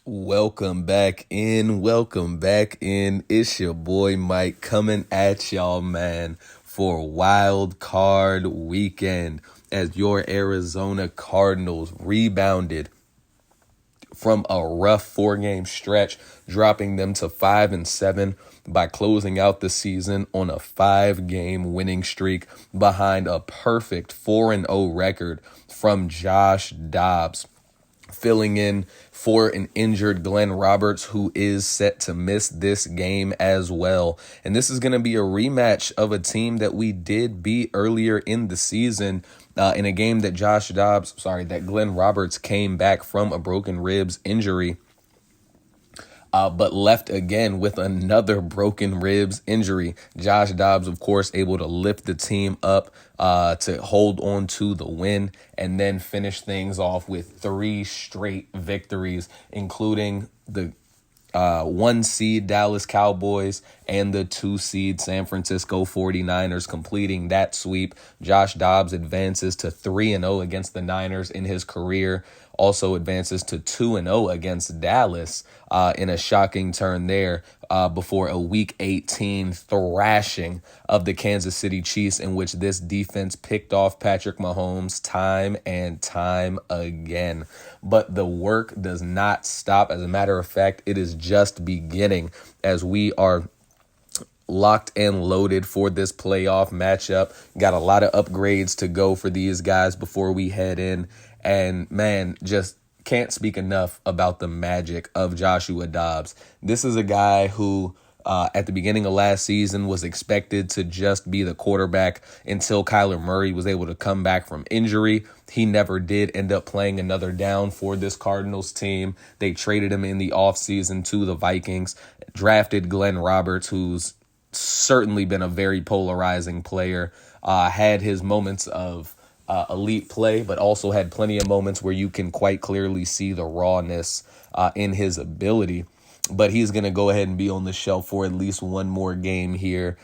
Welcome back in. Welcome back in. It's your boy Mike coming at y'all, man, for Wild Card Weekend as your Arizona Cardinals rebounded from a rough four-game stretch, dropping them to 5-7 by closing out the season on a five-game winning streak behind a perfect 4-0 record from Josh Dobbs, filling in for an injured Glenn Roberts, who is set to miss this game as well. And this is going to be a rematch of a team that we did beat earlier in the season in a game that that Glenn Roberts came back from a broken ribs injury. But left again with another broken ribs injury. Josh Dobbs, of course, able to lift the team up to hold on to the win and then finish things off with three straight victories, including the 1 seed Dallas Cowboys and the 2 seed San Francisco 49ers, completing that sweep. Josh Dobbs advances to 3-0 against the Niners in his career, also advances to 2-0 against Dallas in a shocking turn there before a Week 18 thrashing of the Kansas City Chiefs, in which this defense picked off Patrick Mahomes time and time again. But the work does not stop. As a matter of fact, it is just beginning as we are locked and loaded for this playoff matchup. Got a lot of upgrades to go for these guys before we head in. And man, just can't speak enough about the magic of Joshua Dobbs. This is a guy who at the beginning of last season was expected to just be the quarterback until Kyler Murray was able to come back from injury. He never did end up playing another down for this Cardinals team. They traded him in the offseason to the Vikings, drafted Glenn Roberts, who's certainly been a very polarizing player, had his moments of elite play, but also had plenty of moments where you can quite clearly see the rawness in his ability. But he's going to go ahead and be on the shelf for at least one more game here,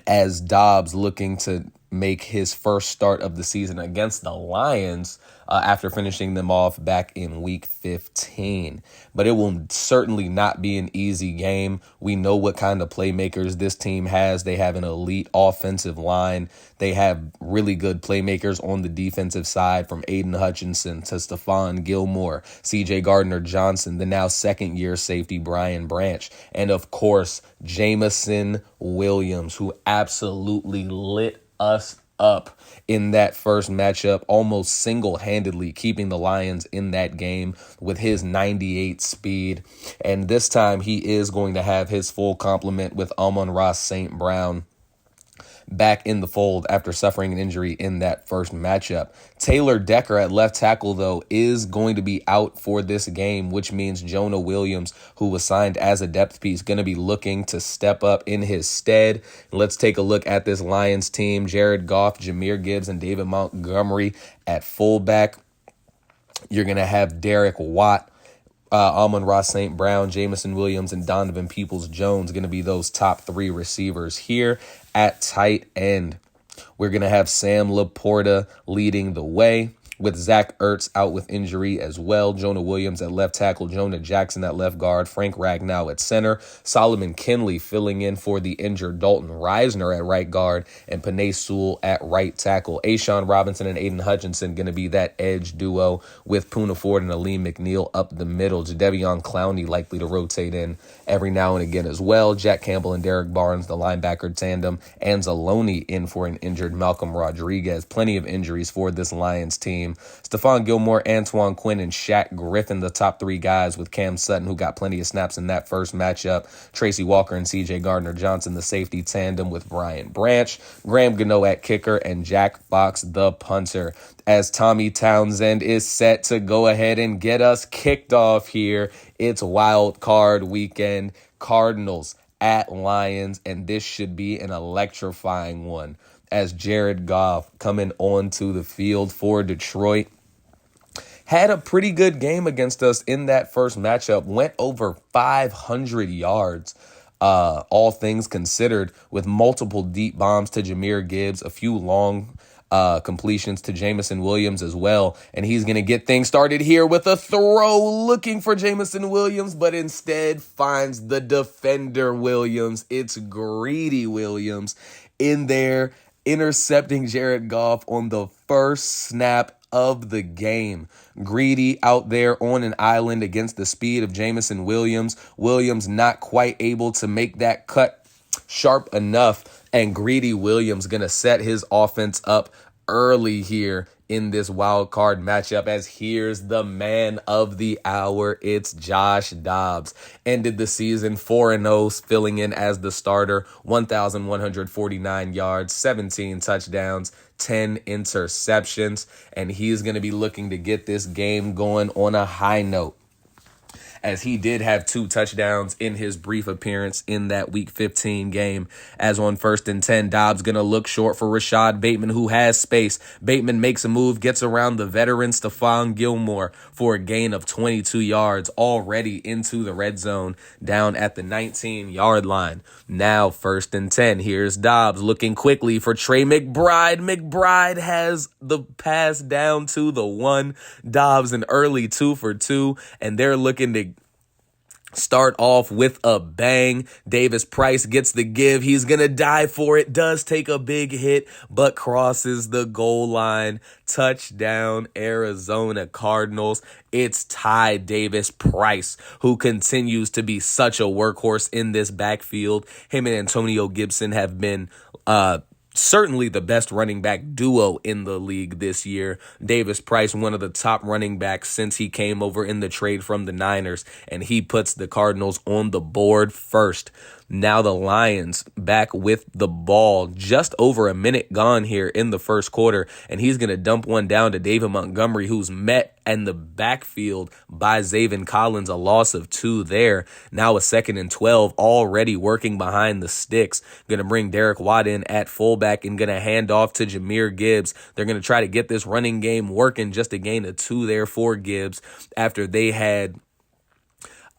as Dobbs looking to make his first start of the season against the Lions after finishing them off back in Week 15. But it will certainly not be an easy game. We know what kind of playmakers this team has. They have an elite offensive line. They have really good playmakers on the defensive side, from Aiden Hutchinson to Stephon Gilmore, C.J. Gardner-Johnson, the now second-year safety Brian Branch, and of course, Jameson Williams, who absolutely lit us up in that first matchup, almost single-handedly keeping the Lions in that game with his 98 speed. And this time he is going to have his full complement with Amon-Ra St. Brown back in the fold after suffering an injury in that first matchup. Taylor Decker at left tackle, though, is going to be out for this game, which means Jonah Williams, who was signed as a depth piece, going to be looking to step up in his stead. Let's take a look at this Lions team. Jared Goff, Jahmyr Gibbs, and David Montgomery at fullback. You're going to have Derek Watt, Amon-Ra St. Brown, Jameson Williams, and Donovan Peoples-Jones going to be those top three receivers here. At tight end, we're going to have Sam Laporta leading the way, with Zach Ertz out with injury as well. Jonah Williams at left tackle, Jonah Jackson at left guard, Frank Ragnow at center, Solomon Kinley filling in for the injured Dalton Reisner at right guard, and Penei Sewell at right tackle. Ashawn Robinson and Aiden Hutchinson going to be that edge duo, with Poona Ford and Aleem McNeil up the middle. Jadeveon Clowney likely to rotate in every now and again as well. Jack Campbell and Derek Barnes, the linebacker tandem. Anzalone in for an injured Malcolm Rodriguez. Plenty of injuries for this Lions team. Stephon Gilmore, Antoine Quinn, and Shaq Griffin, the top three guys, with Cam Sutton, who got plenty of snaps in that first matchup. Tracy Walker and C.J. Gardner-Johnson, the safety tandem, with Brian Branch. Graham Gano at kicker, and Jack Fox, the punter, as Tommy Townsend is set to go ahead and get us kicked off here. It's Wild Card Weekend. Cardinals at Lions, and this should be an electrifying one, as Jared Goff, coming onto the field for Detroit, had a pretty good game against us in that first matchup, went over 500 yards, all things considered, with multiple deep bombs to Jahmyr Gibbs, a few long completions to Jamison Williams as well. And he's going to get things started here with a throw looking for Jamison Williams, but instead finds the defender Williams. It's Greedy Williams in there, intercepting Jared Goff on the first snap of the game. Greedy out there on an island against the speed of Jamison Williams. Williams not quite able to make that cut sharp enough, and Greedy Williams going to set his offense up early here in this wild card matchup, as here's the man of the hour. It's Josh Dobbs. Ended the season 4-0, filling in as the starter, 1,149 yards, 17 touchdowns, 10 interceptions, and he's going to be looking to get this game going on a high note, as he did have 2 touchdowns in his brief appearance in that Week 15 game. As on 1st and 10, Dobbs going to look short for Rashad Bateman, who has space. Bateman makes a move, gets around the veteran Stephon Gilmore for a gain of 22 yards, already into the red zone, down at the 19-yard line. Now 1st and 10, here's Dobbs looking quickly for Trey McBride. McBride has the pass down to the 1. Dobbs an early 2 for 2, and they're looking to start off with a bang. Davis Price gets the give. He's going to dive for it. Does take a big hit, but crosses the goal line. Touchdown, Arizona Cardinals. It's Ty Davis Price, who continues to be such a workhorse in this backfield. Him and Antonio Gibson have been certainly the best running back duo in the league this year. Davis Price, one of the top running backs since he came over in the trade from the Niners, and he puts the Cardinals on the board first. Now the Lions back with the ball, just over a minute gone here in the first quarter, and he's going to dump one down to David Montgomery, who's met in the backfield by Zaven Collins, a loss of 2 there. Now a 2nd and 12, already working behind the sticks. Going to bring Derek Watt in at fullback and going to hand off to Jahmyr Gibbs. They're going to try to get this running game working, just a gain of 2 there for Gibbs after they had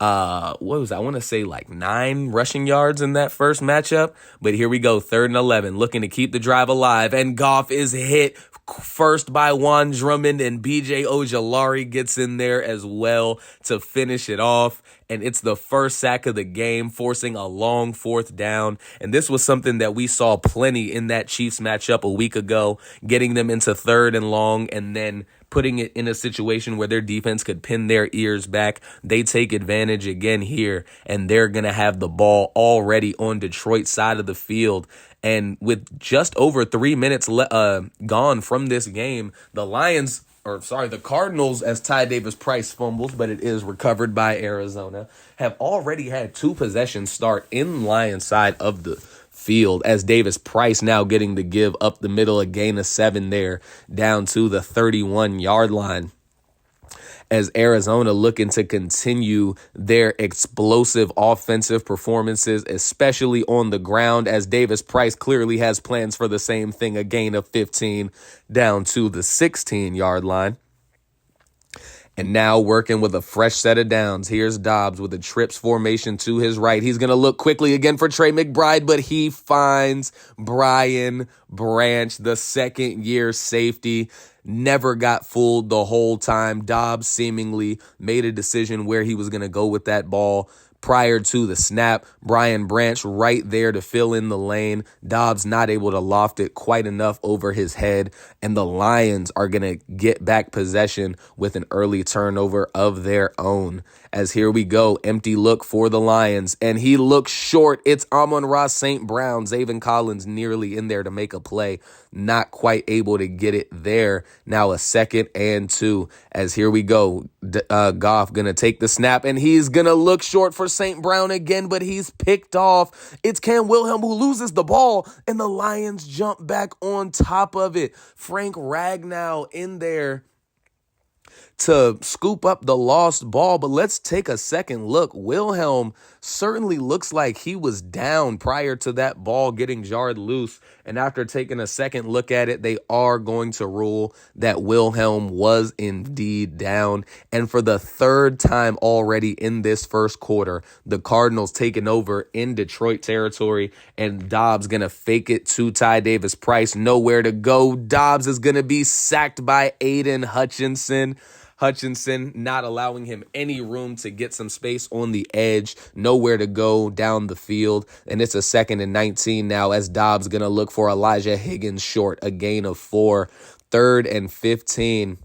what was I want to say, like 9 rushing yards in that first matchup. But here we go, 3rd and 11, looking to keep the drive alive, and Goff is hit first by Juan Drummond, and BJ Ojulari gets in there as well to finish it off. And it's the first sack of the game, forcing a long 4th down. And this was something that we saw plenty in that Chiefs matchup a week ago, getting them into 3rd and long and then putting it in a situation where their defense could pin their ears back. They take advantage again here, and they're going to have the ball already on Detroit's side of the field. And with just over 3 minutes gone from this game, the Cardinals, as Ty Davis Price fumbles, but it is recovered by Arizona, have already had 2 possessions start in Lions side of the field, as Davis Price now getting the give up the middle, a gain of 7 there, down to the 31-yard line, as Arizona looking to continue their explosive offensive performances, especially on the ground, as Davis Price clearly has plans for the same thing, a gain of 15 down to the 16-yard line. And now working with a fresh set of downs. Here's Dobbs with a trips formation to his right. He's going to look quickly again for Trey McBride, but he finds Brian Branch, the 2nd-year safety. Never got fooled the whole time. Dobbs seemingly made a decision where he was going to go with that ball prior to the snap. Brian Branch right there to fill in the lane. Dobbs not able to loft it quite enough over his head, and the Lions are going to get back possession with an early turnover of their own. As here we go, empty look for the Lions, and he looks short. It's Amon-Ra St. Brown. Zaven Collins nearly in there to make a play, not quite able to get it there. Now a 2nd and 2, as here we go. Goff going to take the snap, and he's going to look short for St. Brown again, but he's picked off. It's Cam Wilhelm who loses the ball, and the Lions jump back on top of it. Frank Ragnow in there to scoop up the lost ball. But let's take a second look. Wilhelm certainly looks like he was down prior to that ball getting jarred loose. And after taking a second look at it, they are going to rule that Wilhelm was indeed down. And for the third time already in this first quarter, the Cardinals taking over in Detroit territory, and Dobbs going to fake it to Ty Davis Price. Nowhere to go. Dobbs is going to be sacked by Aiden Hutchinson. Hutchinson not allowing him any room to get some space on the edge, nowhere to go down the field. And it's a 2nd and 19 now as Dobbs going to look for Elijah Higgins short, a gain of 4, 3rd and 15.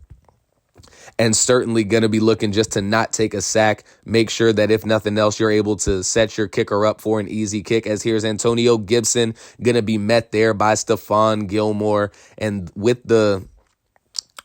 And certainly going to be looking just to not take a sack. Make sure that if nothing else, you're able to set your kicker up for an easy kick, as here's Antonio Gibson going to be met there by Stephon Gilmore. And with the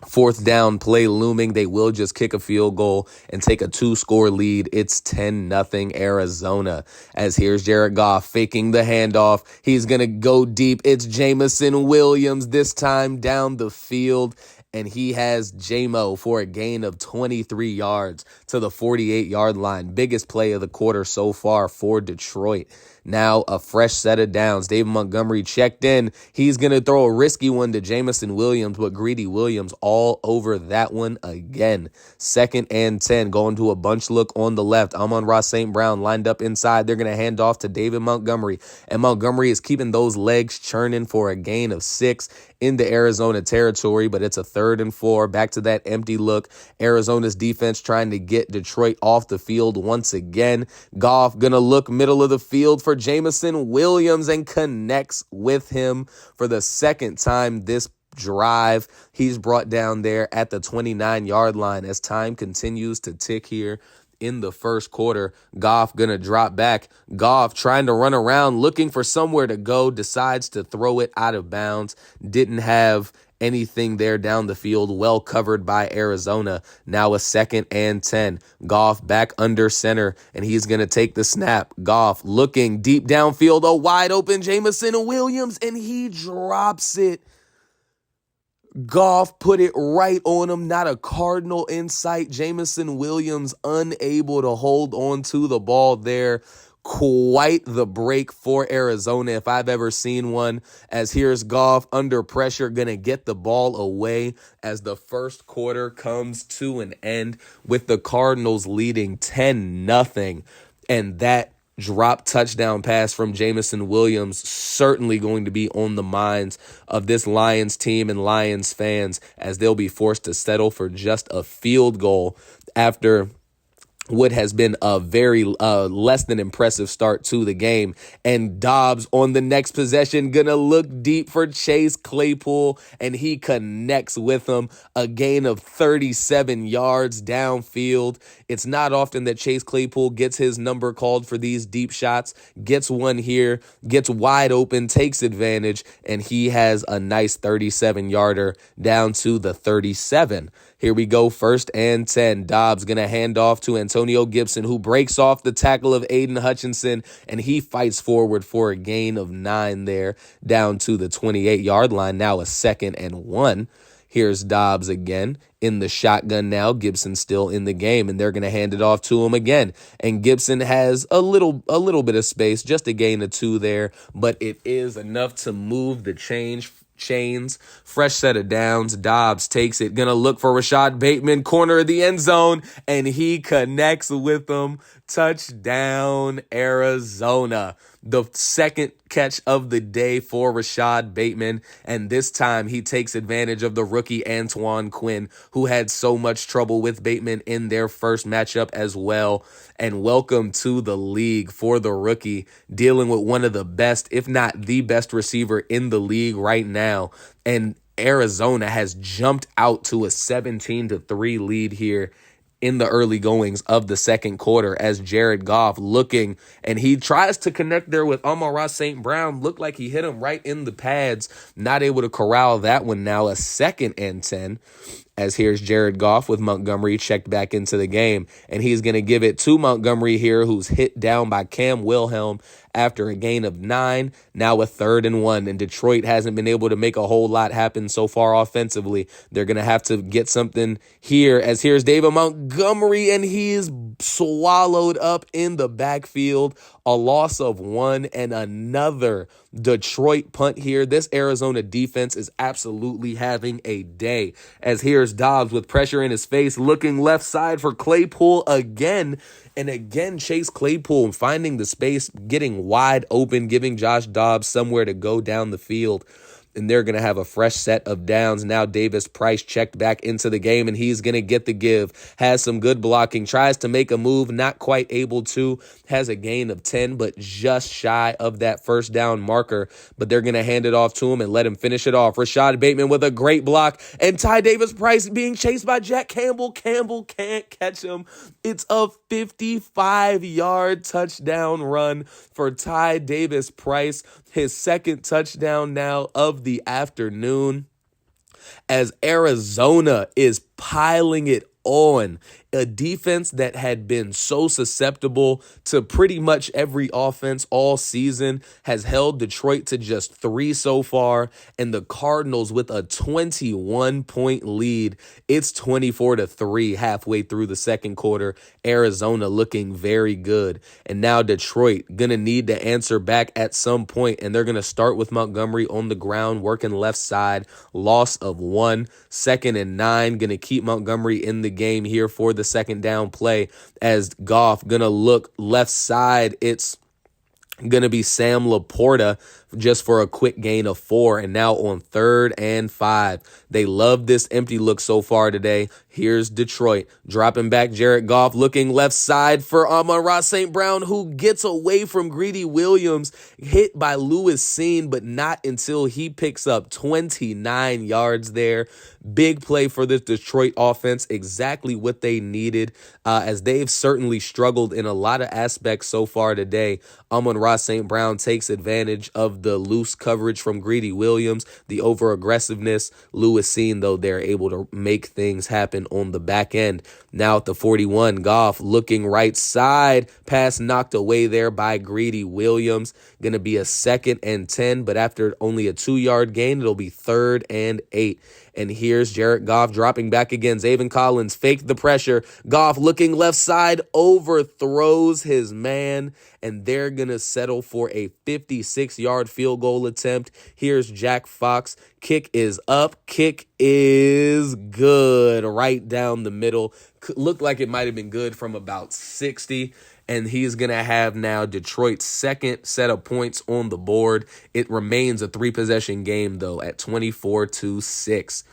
4th down play looming, they will just kick a field goal and take a 2-score lead. It's 10-0 Arizona. As here's Jared Goff faking the handoff. He's going to go deep. It's Jameson Williams this time down the field. And he has J-Mo for a gain of 23 yards to the 48-yard line. Biggest play of the quarter so far for Detroit. Now a fresh set of downs. David Montgomery checked in. He's going to throw a risky one to Jameson Williams, but Greedy Williams all over that one again. 2nd and 10, going to a bunch look on the left. Amon-Ra St. Brown lined up inside. They're going to hand off to David Montgomery, and Montgomery is keeping those legs churning for a gain of 6 into Arizona territory, but it's a 3rd and 4. Back to that empty look. Arizona's defense trying to get Detroit off the field once again. Goff going to look middle of the field for Jameson Williams and connects with him for the 2nd time this drive. He's brought down there at the 29-yard line as time continues to tick here in the first quarter. Goff gonna drop back. Goff trying to run around, looking for somewhere to go, decides to throw it out of bounds. Didn't have anything there down the field, well covered by Arizona. Now a 2nd and 10. Goff back under center, and he's going to take the snap. Goff looking deep downfield, a wide open Jameson Williams, and he drops it. Goff put it right on him. Not a Cardinal in sight. Jameson Williams unable to hold on to the ball there. Quite the break for Arizona if I've ever seen one, as here's Goff under pressure, going to get the ball away as the first quarter comes to an end with the Cardinals leading 10-0. And that drop touchdown pass from Jameson Williams certainly going to be on the minds of this Lions team and Lions fans, as they'll be forced to settle for just a field goal after what has been a very less than impressive start to the game. And Dobbs on the next possession gonna look deep for Chase Claypool, and he connects with him. A gain of 37 yards downfield. It's not often that Chase Claypool gets his number called for these deep shots. Gets one here, gets wide open, takes advantage, and he has a nice 37-yarder down to the 37. Here we go, 1st and 10. Dobbs going to hand off to Antonio Gibson, who breaks off the tackle of Aiden Hutchinson, and he fights forward for a gain of 9 there down to the 28-yard line. Now a 2nd and 1. Here's Dobbs again in the shotgun now. Gibson still in the game, and they're going to hand it off to him again. And Gibson has a little bit of space, just a gain of 2 there, but it is enough to move the chains. Fresh set of downs. Dobbs takes it. Gonna look for Rashad Bateman, corner of the end zone, and he connects with them. Touchdown, Arizona. The 2nd catch of the day for Rashad Bateman, and this time he takes advantage of the rookie Antoine Quinn, who had so much trouble with Bateman in their first matchup as well. And welcome to the league for the rookie, dealing with one of the best, if not the best receiver in the league right now. And Arizona has jumped out to a 17-3 lead here in the early goings of the second quarter, as Jared Goff looking, and he tries to connect there with Amon-Ra St. Brown. Looked like he hit him right in the pads. Not able to corral that one. Now a 2nd and 10, as here's Jared Goff with Montgomery checked back into the game. And he's going to give it to Montgomery here, who's hit down by Cam Wilhelm after a gain of 9, now a 3rd and 1. And Detroit hasn't been able to make a whole lot happen so far offensively. They're going to have to get something here, as here's David Montgomery, and he is swallowed up in the backfield. A loss of 1 and another Detroit punt here. This Arizona defense is absolutely having a day, as here's Dobbs with pressure in his face, looking left side for Claypool again. And again, Chase Claypool finding the space, getting wide open, giving Josh Dobbs somewhere to go down the field. And they're going to have a fresh set of downs. Now Davis Price checked back into the game, and he's going to get the give. Has some good blocking, tries to make a move, not quite able to. Has a gain of 10, but just shy of that first down marker. But they're going to hand it off to him and let him finish it off. Rashad Bateman with a great block, and Ty Davis Price being chased by Jack Campbell. Campbell can't catch him. It's a 55-yard touchdown run for Ty Davis Price, his second touchdown now of the afternoon, as Arizona is piling it on. A defense that had been so susceptible to pretty much every offense all season has held Detroit to just 3 so far, and the Cardinals with a 21-point lead. It's 24-3 halfway through the second quarter. Arizona looking very good. And now Detroit gonna need to answer back at some point, and they're gonna start with Montgomery on the ground, working left side. Loss of 1, 2nd and 9. Gonna keep Montgomery in the game here for the second down play, as Goff gonna look left side. It's gonna be Sam Laporta just for a quick gain of 4. And now on 3rd and 5, they love this empty look so far today. Here's Detroit dropping back. Jared Goff looking left side for Amon-Ra St. Brown, who gets away from Greedy Williams, hit by Lewis Seen, but not until he picks up 29 yards there. Big play for this Detroit offense, exactly what they needed, as they've certainly struggled in a lot of aspects so far today. Amon-Ra St. Brown takes advantage of the loose coverage from Greedy Williams, the over-aggressiveness. Lewis Seen, though, they're able to make things happen on the back end. Now at the 41, Goff looking right side. Pass knocked away there by Greedy Williams. Going to be a 2nd and 10, but after only a 2-yard gain, it'll be 3rd and 8. And here's Jared Goff dropping back again. Zaven Collins faked the pressure. Goff looking left side, overthrows his man, and they're going to settle for a 56-yard field goal attempt. Here's Jack Fox. Kick is up. Kick is good. Right down the middle. Looked like it might have been good from about 60. And he's going to have now Detroit's second set of points on the board. It remains a 3-possession game, though, at 24-6.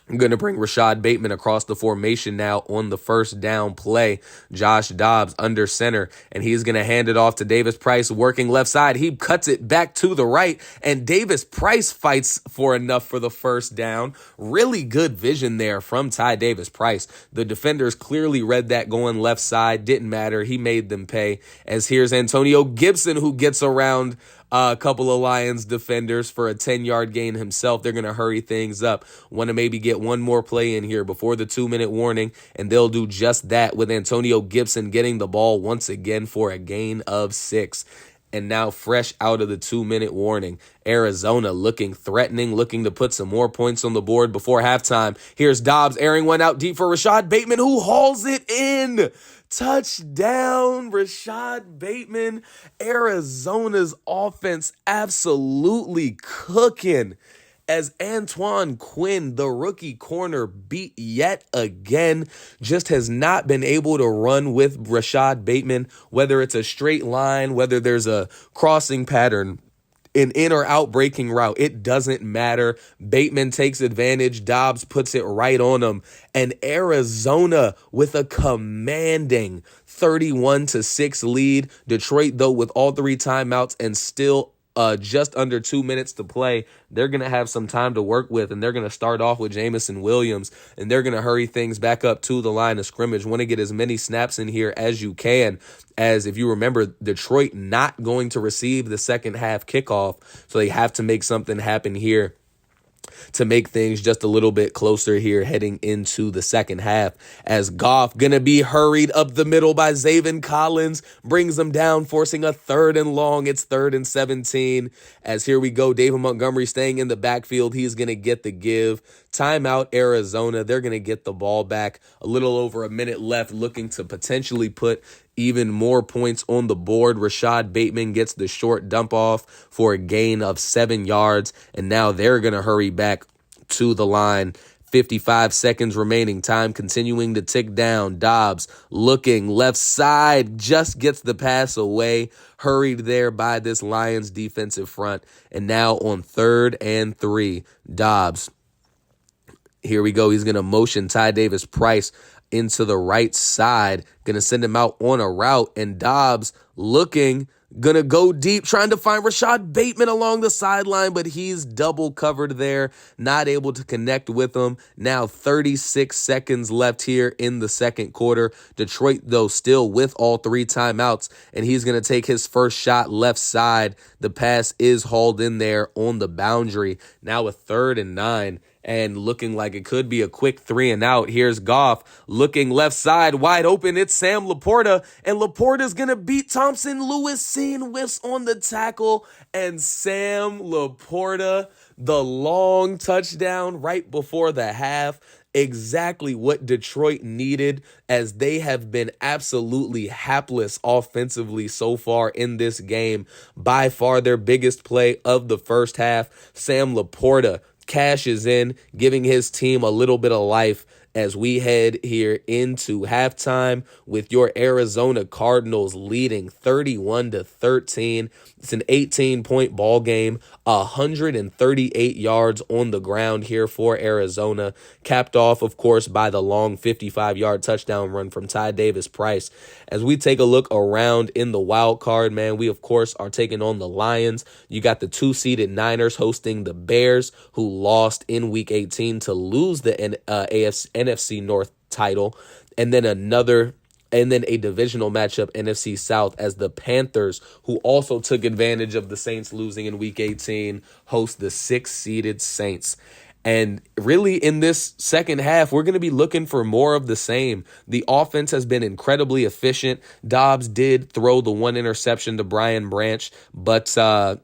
I'm going to bring Rashad Bateman across the formation now on the first down play. Josh Dobbs under center, and he's going to hand it off to Davis Price working left side. He cuts it back to the right, and Davis Price fights for enough for the first down. Really good vision there from Ty Davis Price. The defenders clearly read that going left side. Didn't matter. He made them pay. As here's Antonio Gibson, who gets around a couple of Lions defenders for a 10-yard gain himself. They're going to hurry things up. Want to maybe get one more play in here before the 2-minute warning, and they'll do just that with Antonio Gibson getting the ball once again for a gain of 6. And now fresh out of the 2-minute warning, Arizona looking threatening, looking to put some more points on the board before halftime. Here's Dobbs airing one out deep for Rashad Bateman, who hauls it in. Touchdown, Rashad Bateman. Arizona's offense absolutely cooking, as Antoine Quinn, the rookie corner, beat yet again. Just has not been able to run with Rashad Bateman, whether it's a straight line, whether there's a crossing pattern, an in or out breaking route. It doesn't matter. Bateman takes advantage. Dobbs puts it right on him. And Arizona with a commanding 31-6 lead. Detroit, though, with all 3 timeouts and still just under 2 minutes to play, they're going to have some time to work with, and they're going to start off with Jamison Williams, and they're going to hurry things back up to the line of scrimmage. Want to get as many snaps in here as you can, as if you remember, Detroit not going to receive the second half kickoff, so they have to make something happen here. to make things just a little bit closer here heading into the second half, as Goff gonna be hurried up the middle by Zaven Collins, brings them down, forcing a 3rd and long. It's 3rd and 17, as here we go, David Montgomery staying in the backfield. He's gonna get the give. Timeout, Arizona. They're gonna get the ball back. A little over a minute left, looking to potentially put even more points on the board. Rashad Bateman gets the short dump off for a gain of 7 yards, and now they're going to hurry back to the line. 55 seconds remaining, time continuing to tick down. Dobbs looking left side, just gets the pass away, hurried there by this Lions defensive front. And now on 3rd and 3, Dobbs, here we go. He's going to motion Ty Davis Price into the right side, going to send him out on a route, and Dobbs looking, going to go deep, trying to find Rashad Bateman along the sideline, but he's double covered there, not able to connect with him. Now 36 seconds left here in the second quarter. Detroit, though, still with all 3 timeouts, and he's going to take his first shot left side. The pass is hauled in there on the boundary. Now a 3rd and 9. And looking like it could be a quick 3 and out. Here's Goff looking left side, wide open. It's Sam Laporta, and Laporta's going to beat Thompson. Lewis seen whiffs on the tackle, and Sam Laporta, the long touchdown right before the half. Exactly what Detroit needed, as they have been absolutely hapless offensively so far in this game. By far their biggest play of the first half, Sam Laporta cashes in, giving his team a little bit of life as we head here into halftime with your Arizona Cardinals leading 31-13. It's an 18-point ball game, 138 yards on the ground here for Arizona, capped off, of course, by the long 55-yard touchdown run from Ty Davis Price. As we take a look around in the wild card, man, we, of course, are taking on the Lions. You got the 2-seeded Niners hosting the Bears, who lost in Week 18 to lose the NFC North title, and then a divisional matchup, NFC South, as the Panthers, who also took advantage of the Saints losing in Week 18, host the 6-seeded Saints. And really, in this second half, we're going to be looking for more of the same. The offense has been incredibly efficient. Dobbs did throw the 1 interception to Brian Branch, but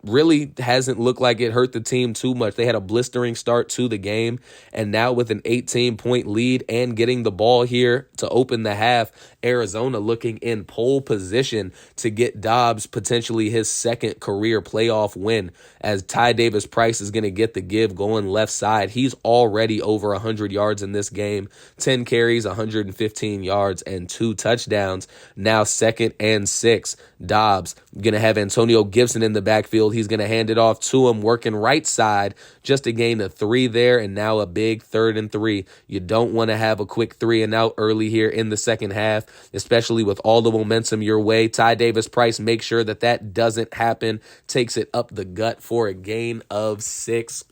really hasn't looked like it hurt the team too much. They had a blistering start to the game, and now with an 18-point lead and getting the ball here to open the half, Arizona looking in pole position to get Dobbs potentially his second career playoff win, as Ty Davis Price is going to get the give going left side. He's already over 100 yards in this game, 10 carries, 115 yards, and 2 touchdowns. Now 2nd and 6. Dobbs going to have Antonio Gibson in the backfield. He's going to hand it off to him, working right side, just a gain of 3 there, and now a big 3rd and 3. You don't want to have a quick 3 and out early here in the second half, especially with all the momentum your way. Ty Davis Price makes sure that doesn't happen, takes it up the gut for a gain of 6.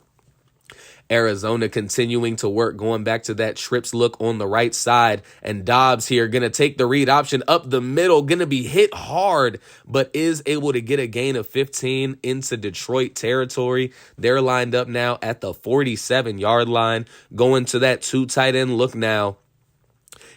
Arizona continuing to work, going back to that trips look on the right side, and Dobbs here going to take the read option up the middle, going to be hit hard, but is able to get a gain of 15 into Detroit territory. They're lined up now at the 47-yard line, going to that 2 tight end look now.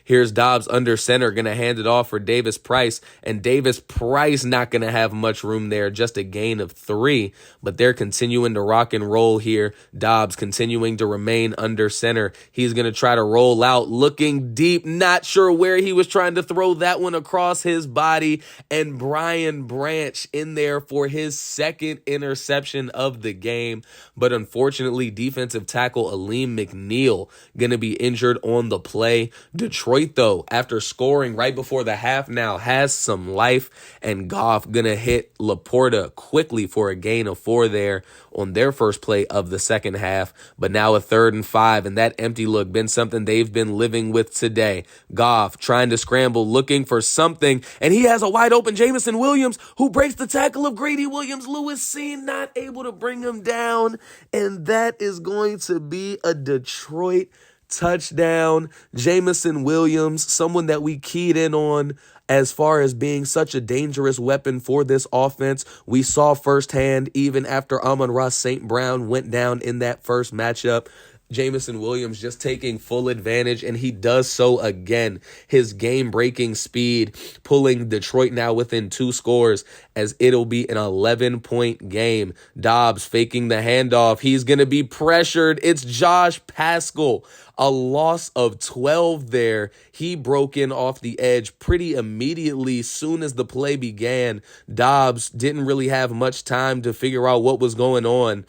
Here's Dobbs under center, going to hand it off for Davis Price, and Davis Price not going to have much room there, just a gain of 3, but they're continuing to rock and roll here. Dobbs continuing to remain under center. He's going to try to roll out, looking deep, not sure where he was trying to throw that one across his body, and Brian Branch in there for his 2nd interception of the game, but unfortunately, defensive tackle Aleem McNeil going to be injured on the play. Detroit, though, after scoring right before the half, now has some life, and Goff gonna hit Laporta quickly for a gain of 4 there on their first play of the second half, but now a 3rd and 5, and that empty look been something they've been living with today. Goff trying to scramble, looking for something, and he has a wide open Jamison Williams, who breaks the tackle of Grady Williams. Lewis seen, not able to bring him down, and that is going to be a Detroit touchdown. Jameson Williams, someone that we keyed in on as far as being such a dangerous weapon for this offense. We saw firsthand, even after Amon-Ra St. Brown went down in that first matchup, Jameson Williams just taking full advantage, and he does so again. His game-breaking speed, pulling Detroit now within 2 scores, as it'll be an 11-point game. Dobbs faking the handoff. He's going to be pressured. It's Josh Paschal. A loss of 12 there. He broke in off the edge pretty immediately soon as the play began. Dobbs didn't really have much time to figure out what was going on.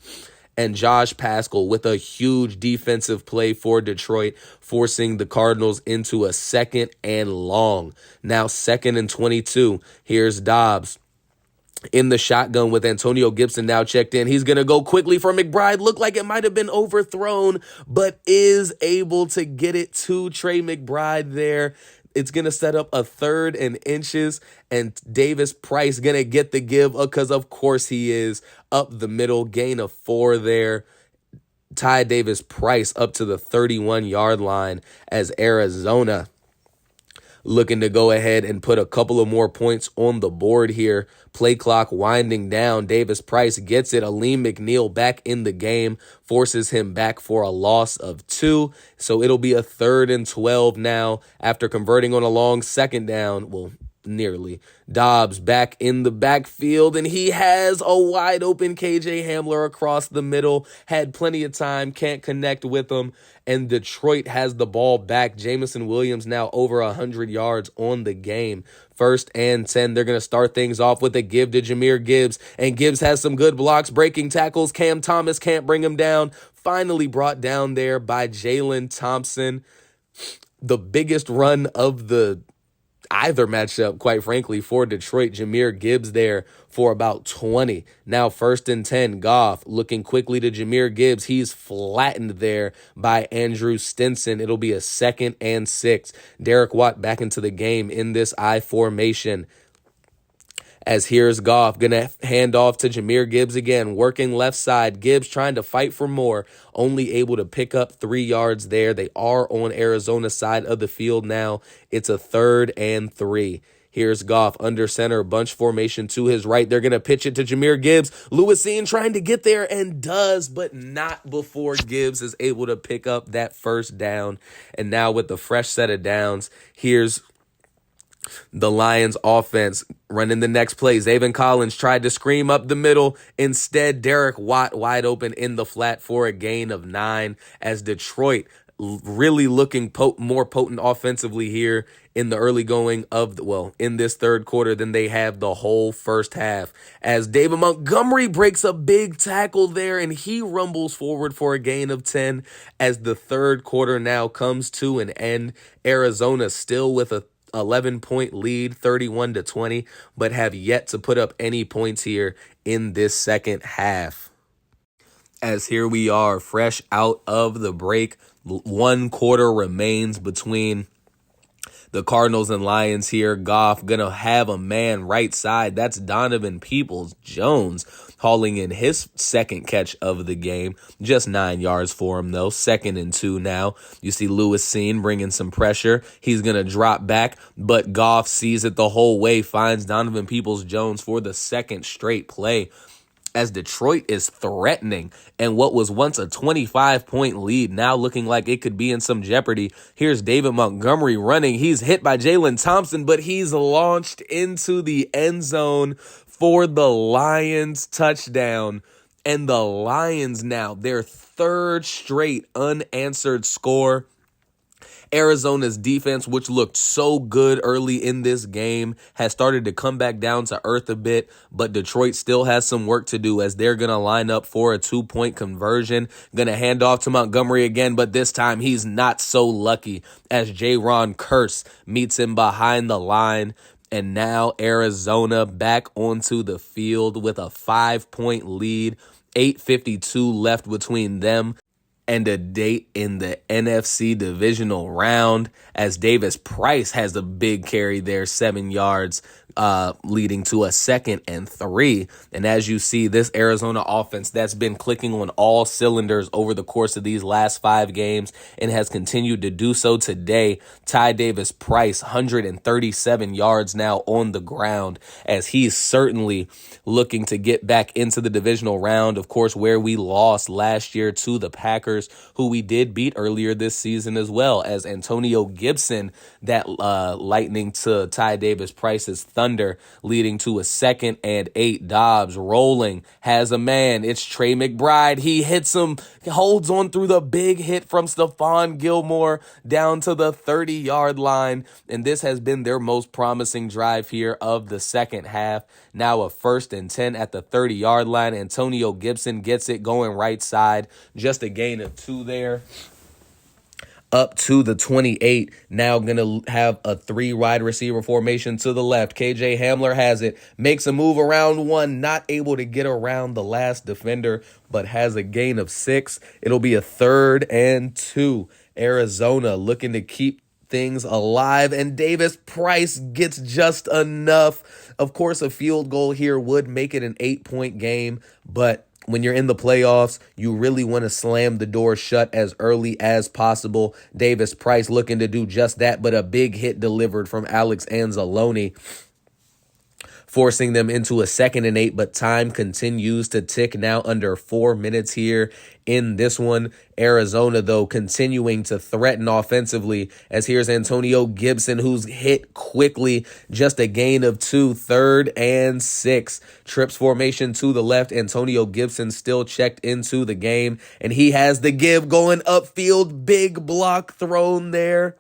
And Josh Paschal with a huge defensive play for Detroit, forcing the Cardinals into a 2nd and long. Now 2nd and 22. Here's Dobbs in the shotgun with Antonio Gibson now checked in. He's going to go quickly for McBride. Looked like it might have been overthrown, but is able to get it to Trey McBride there. It's going to set up a 3rd and inches, and Davis Price going to get the give because, of course, he is up the middle. Gain of 4 there. Ty Davis Price up to the 31-yard line as Arizona looking to go ahead and put a couple of more points on the board here. Play clock winding down. Davis Price gets it. Aleem McNeil back in the game, forces him back for a loss of 2. So it'll be a 3rd and 12 now after converting on a long 2nd down. Well, nearly. Dobbs back in the backfield, and he has a wide open KJ Hamler across the middle. Had plenty of time, can't connect with him, and Detroit has the ball back. Jameson Williams now over 100 yards on the game. 1st and 10. They're going to start things off with a give to Jahmyr Gibbs, and Gibbs has some good blocks, breaking tackles. Cam Thomas can't bring him down. Finally brought down there by Jalen Thompson. The biggest run of either matchup, quite frankly, for Detroit. Jahmyr Gibbs there for about 20. Now 1st and 10. Goff looking quickly to Jahmyr Gibbs. He's flattened there by Andrew Stinson. It'll be a 2nd and 6. Derek Watt back into the game in this I formation. As here's Goff, going to hand off to Jahmyr Gibbs again, working left side. Gibbs trying to fight for more, only able to pick up 3 yards there. They are on Arizona's side of the field now. It's a 3rd and 3. Here's Goff under center, bunch formation to his right. They're going to pitch it to Jahmyr Gibbs. Lewisine trying to get there and does, but not before Gibbs is able to pick up that 1st down. And now with the fresh set of downs, here's the Lions offense running the next play. Zaven Collins tried to scream up the middle. Instead, Derek Watt wide open in the flat for a gain of 9 as Detroit really looking more potent offensively here in the early going of in this 3rd quarter than they have the whole first half. As David Montgomery breaks a big tackle there, and he rumbles forward for a gain of 10 as the 3rd quarter now comes to an end. Arizona still with a 11-point lead, 31-20, but have yet to put up any points here in this second half. As here we are, fresh out of the break, 1 quarter remains between the Cardinals and Lions here. Goff gonna have a man right side. That's Donovan Peoples-Jones hauling in his 2nd catch of the game. Just 9 yards for him, though. 2nd and 2 now. You see Lewisine bringing some pressure. He's going to drop back, but Goff sees it the whole way, finds Donovan Peoples-Jones for the 2nd straight play. As Detroit is threatening, and what was once a 25-point lead now looking like it could be in some jeopardy. Here's David Montgomery running. He's hit by Jalen Thompson, but he's launched into the end zone for the Lions touchdown. And the Lions now, their 3rd straight unanswered score. Arizona's defense, which looked so good early in this game, has started to come back down to earth a bit, but Detroit still has some work to do as they're going to line up for a 2-point conversion. Going to hand off to Montgomery again, but this time he's not so lucky as Jaron Kearse meets him behind the line. And now Arizona back onto the field with a 5-point lead, 8:52 left between them and a date in the NFC divisional round as Davis Price has a big carry there, 7 yards. leading to a 2nd and 3. And as you see, this Arizona offense that's been clicking on all cylinders over the course of these last 5 games and has continued to do so today. Ty Davis Price, 137 yards now on the ground, as he's certainly looking to get back into the divisional round, of course, where we lost last year to the Packers, who we did beat earlier this season as well, as Antonio Gibson, that lightning to Ty Davis Price's thunder, leading to a 2nd and 8. Dobbs rolling, has a man. It's Trey McBride. He hits him, holds on through the big hit from Stephon Gilmore down to the 30-yard line. And this has been their most promising drive here of the second half. Now a 1st and 10 at the 30-yard line. Antonio Gibson gets it going right side. Just a gain of 2 there. Up to the 28, now going to have a 3 wide receiver formation to the left. KJ Hamler has it, makes a move around 1, not able to get around the last defender, but has a gain of 6. It'll be a 3rd and 2. Arizona looking to keep things alive, and Davis Price gets just enough. Of course, a field goal here would make it an 8-point game, but when you're in the playoffs, you really want to slam the door shut as early as possible. Davis Price looking to do just that, but a big hit delivered from Alex Anzalone, forcing them into a 2nd and 8, but time continues to tick, now under 4 minutes here in this one. Arizona, though, continuing to threaten offensively, as here's Antonio Gibson, who's hit quickly. Just a gain of 2, 3rd and 6. Trips formation to the left. Antonio Gibson still checked into the game, and he has the give going upfield. Big block thrown there.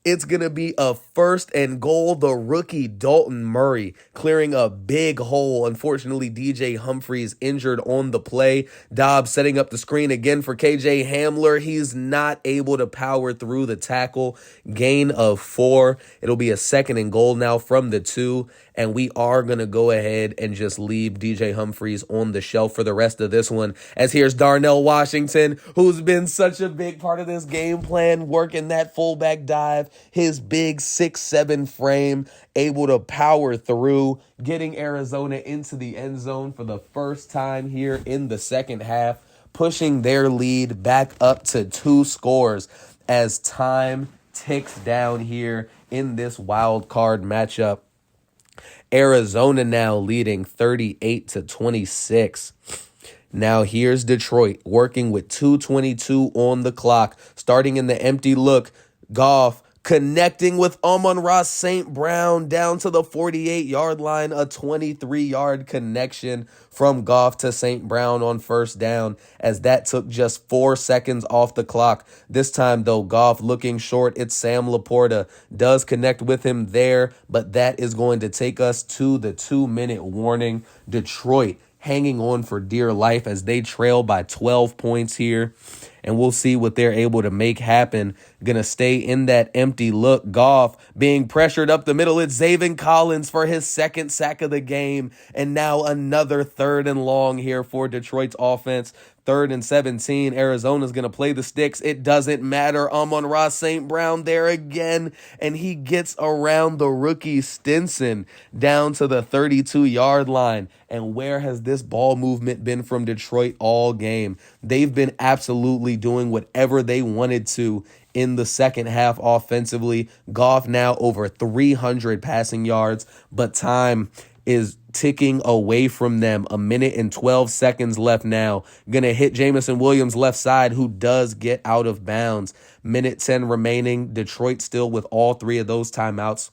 It's going to be a 1st and goal. The rookie Dalton Murray clearing a big hole. Unfortunately, DJ Humphries injured on the play. Dobbs setting up the screen again for KJ Hamler. He's not able to power through the tackle. Gain of 4. It'll be a 2nd and goal now from the 2. And we are going to go ahead and just leave DJ Humphries on the shelf for the rest of this one. As here's Darnell Washington, who's been such a big part of this game plan, working that fullback dive. His big 6'7" frame, able to power through, getting Arizona into the end zone for the first time here in the second half, pushing their lead back up to 2 scores as time ticks down here in this wild card matchup. Arizona now leading 38-26. Now here's Detroit working with 2:22 on the clock, starting in the empty look. Goff connecting with Amon-Ra St. Brown down to the 48-yard line, a 23-yard connection from Goff to St. Brown on 1st down, as that took just 4 seconds off the clock. This time, though, Goff looking short. It's Sam Laporta. Does connect with him there, but that is going to take us to the 2-minute warning. Detroit hanging on for dear life as they trail by 12 points here. And we'll see what they're able to make happen. Gonna stay in that empty look. Goff being pressured up the middle. It's Zaven Collins for his 2nd sack of the game. And now another 3rd and long here for Detroit's offense. 3rd and 17. Arizona's going to play the sticks. It doesn't matter. Amon-Ra St. Brown there again. And he gets around the rookie Stinson down to the 32-yard line. And where has this ball movement been from Detroit all game? They've been absolutely doing whatever they wanted to in the second half offensively. Goff now over 300 passing yards, but time is ticking away from them. 1 minute and 12 seconds left now. Gonna hit Jamison Williams left side, who does get out of bounds. 1:10 remaining. Detroit still with all 3 of those timeouts.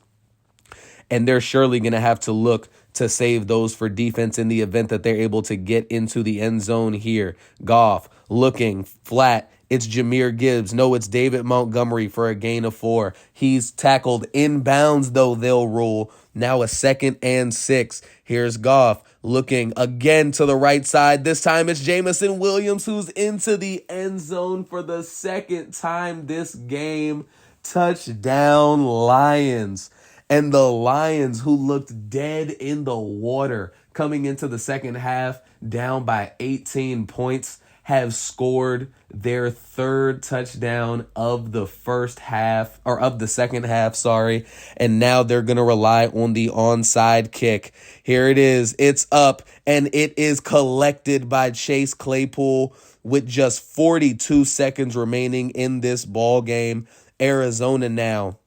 And they're surely going to have to look to save those for defense in the event that they're able to get into the end zone here. Goff looking flat. It's Jahmyr Gibbs. No, it's David Montgomery for a gain of 4. He's tackled inbounds, though, they'll rule. Now a 2nd and 6. Here's Goff looking again to the right side. This time it's Jamison Williams who's into the end zone for the 2nd time this game. Touchdown, Lions. And the Lions, who looked dead in the water coming into the second half, down by 18 points, have scored their third touchdown of the first half, or of the second half, sorry. And now they're going to rely on the onside kick. Here it is. It's up, and it is collected by Chase Claypool with just 42 seconds remaining in this ball game. Arizona now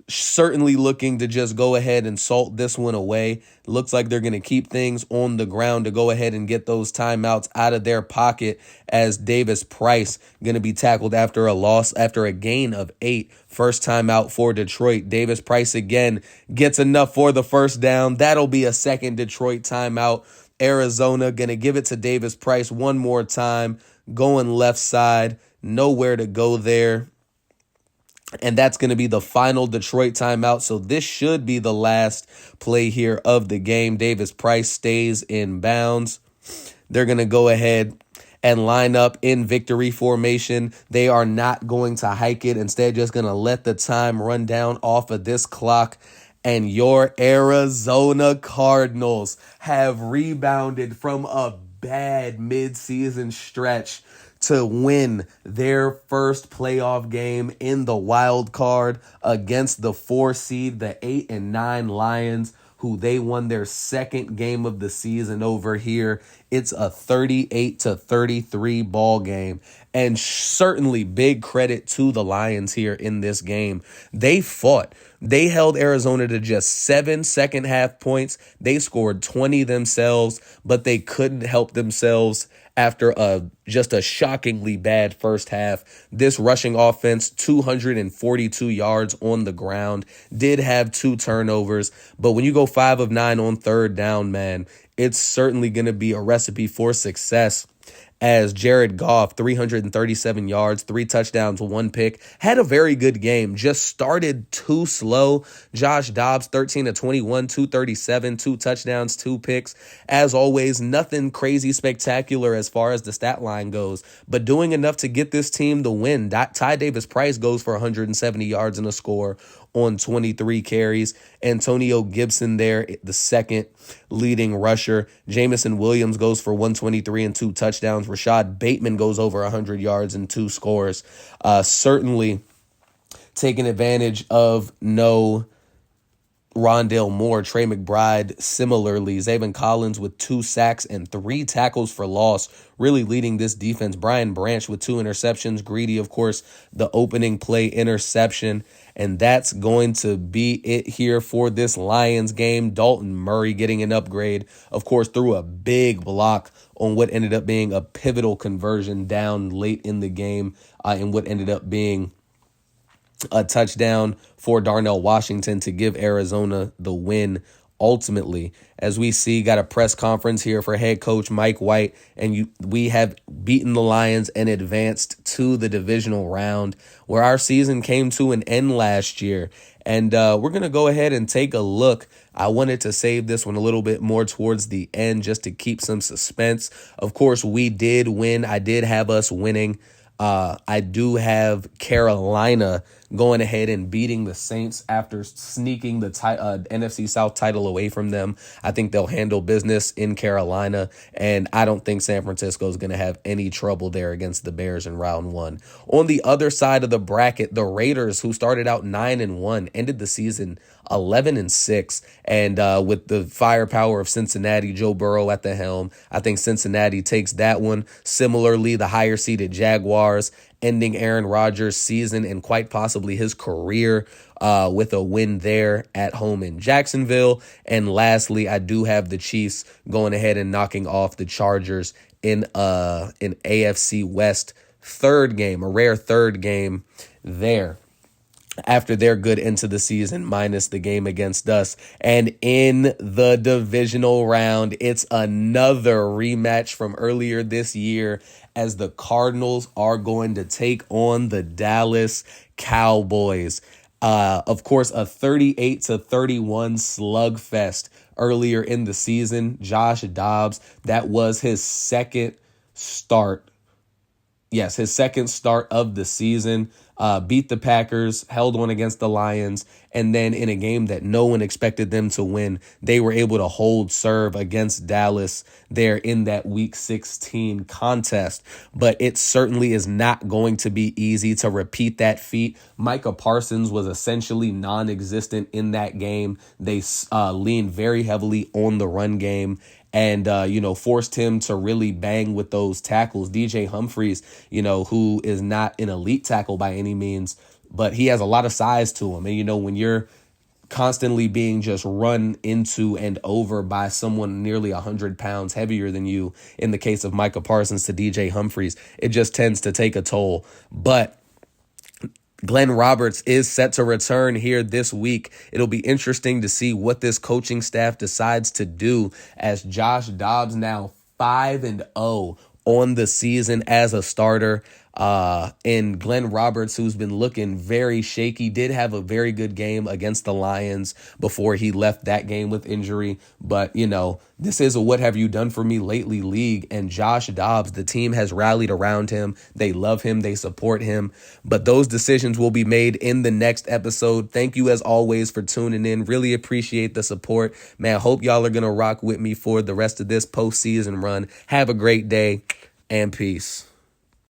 certainly looking to just go ahead and salt this one away. Looks like they're going to keep things on the ground to go ahead and get those timeouts out of their pocket, as Davis Price going to be tackled after a gain of 8. First timeout for Detroit. Davis Price again gets enough for the first down. That'll be a second Detroit timeout. Arizona going to give it to Davis Price one more time, going left side, nowhere to go there. And that's going to be the final Detroit timeout. So this should be the last play here of the game. Davis Price stays in bounds. They're going to go ahead and line up in victory formation. They are not going to hike it. Instead, just going to let the time run down off of this clock. And your Arizona Cardinals have rebounded from a bad midseason stretch to win their first playoff game in the wild card against the 4 seed, the 8 and 9 Lions, who they won their second game of the season over here. It's a 38-33 ball game. And certainly big credit to the Lions here in this game. They fought. They held Arizona to just 7 second half points. They scored 20 themselves, but they couldn't help themselves after just a shockingly bad first half. This rushing offense, 242 yards on the ground, did have 2 turnovers. But when you go 5 of 9 on third down, man, it's certainly going to be a recipe for success, as Jared Goff, 337 yards, 3 touchdowns, 1 pick, had a very good game. Just started too slow. Josh Dobbs, 13 of 21, 237, 2 touchdowns, 2 picks. As always, nothing crazy spectacular as far as the stat line goes, but doing enough to get this team the win. Ty Davis Price goes for 170 yards and a score on 23 carries. Antonio Gibson there, the second leading rusher. Jamison Williams goes for 123 and 2 touchdowns. Rashad Bateman goes over 100 yards and 2 scores. Certainly taking advantage of no Rondale Moore. Trey McBride similarly. Zaven Collins with 2 sacks and 3 tackles for loss, really leading this defense. Brian Branch with 2 interceptions. Greedy, of course, the opening play interception. And that's going to be it here for this Lions game. Dalton Murray getting an upgrade, of course, through a big block on what ended up being a pivotal conversion down late in the game, and what ended up being a touchdown for Darnell Washington to give Arizona the win ultimately. As we see, got a press conference here for head coach Mike White, and we have beaten the Lions and advanced to the divisional round, where our season came to an end last year. And we're going to go ahead and take a look. I wanted to save this one a little bit more towards the end just to keep some suspense. Of course, we did win. I did have us winning. I do have Carolina going ahead and beating the Saints after sneaking the NFC South title away from them. I think they'll handle business in Carolina, and I don't think San Francisco is going to have any trouble there against the Bears in round 1. On the other side of the bracket, the Raiders, who started out 9-1, ended the season 11-6, and with the firepower of Cincinnati, Joe Burrow at the helm, I think Cincinnati takes that one. Similarly, the higher seeded Jaguars ending Aaron Rodgers' season and quite possibly his career with a win there at home in Jacksonville. And lastly, I do have the Chiefs going ahead and knocking off the Chargers in an AFC West third game, a rare third game there, after their good into the season, minus the game against us. And in the divisional round, it's another rematch from earlier this year, as the Cardinals are going to take on the Dallas Cowboys. Of course, a 38-31 slugfest earlier in the season. Josh Dobbs, that was his second start. Yes, his second start of the season. beat the Packers, held on against the Lions, and then in a game that no one expected them to win, they were able to hold serve against Dallas there in that Week 16 contest. But it certainly is not going to be easy to repeat that feat. Micah Parsons was essentially non-existent in that game. They leaned very heavily on the run game and, forced him to really bang with those tackles. DJ Humphries, who is not an elite tackle by any means, but he has a lot of size to him. And, when you're constantly being just run into and over by someone nearly 100 pounds heavier than you, in the case of Micah Parsons to DJ Humphries, it just tends to take a toll. But Glenn Roberts is set to return here this week. It'll be interesting to see what this coaching staff decides to do, as Josh Dobbs now 5-0 on the season as a starter. And Glenn Roberts, who's been looking very shaky, did have a very good game against the Lions before he left that game with injury. But, this is a what have you done for me lately league. And Josh Dobbs, the team has rallied around him. They love him. They support him. But those decisions will be made in the next episode. Thank you, as always, for tuning in. Really appreciate the support. Man, I hope y'all are going to rock with me for the rest of this postseason run. Have a great day and peace.